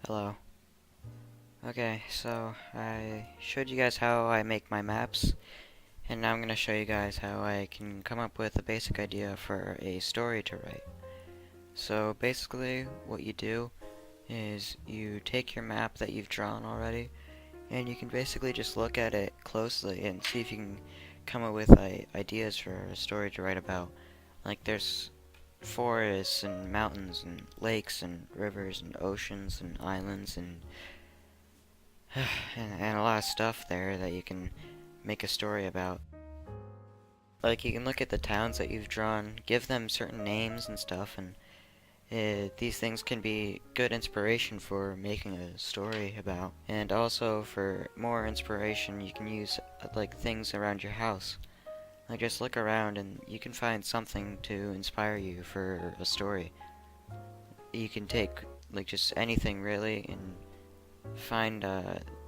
Hello. Okay, so I showed you guys how I make my maps, and now I'm going to show you guys how I can come up with a basic idea for a story to write. So basically, what you do is you take your map that you've drawn already, and you can basically just look at it closely and see if you can come up with ideas for a story to write about. Like there's forests and mountains and lakes and rivers and oceans and islands and a lot of stuff there that you can make a story about. Like you can look at the towns that you've drawn, give them certain names and stuff, and these things can be good inspiration for making a story about. And also for more inspiration, you can use like things around your house. Like just look around and you can find something to inspire you for a story. You can take like just anything really and find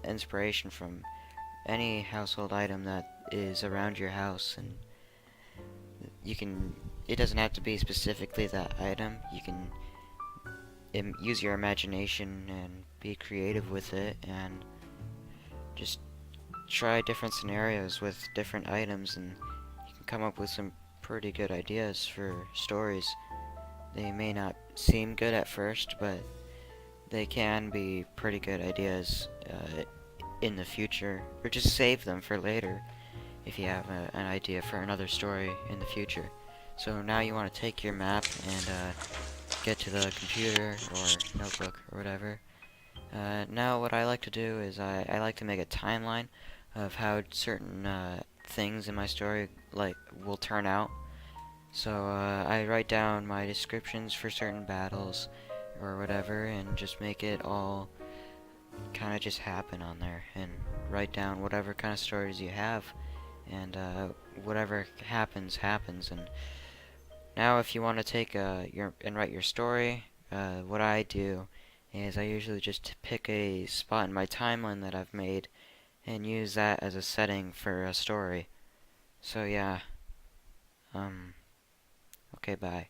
inspiration from any household item that is around your house, and you can it doesn't have to be specifically that item. You can use your imagination and be creative with it and just try different scenarios with different items, and you can come up with some pretty good ideas for stories. They may not seem good at first, but they can be pretty good ideas in the future, or just save them for later if you have an idea for another story in the future. So now you want to take your map and get to the computer or notebook or whatever. Now what I like to do is I like to make a timeline of how certain things in my story like will turn out. So I write down my descriptions for certain battles or whatever and just make it all kind of just happen on there, and write down whatever kind of stories you have, and whatever happens happens. And now if you want to take your and write your story, what I do is I usually just pick a spot in my timeline that I've made and use that as a setting for a story. So yeah, um, okay, bye.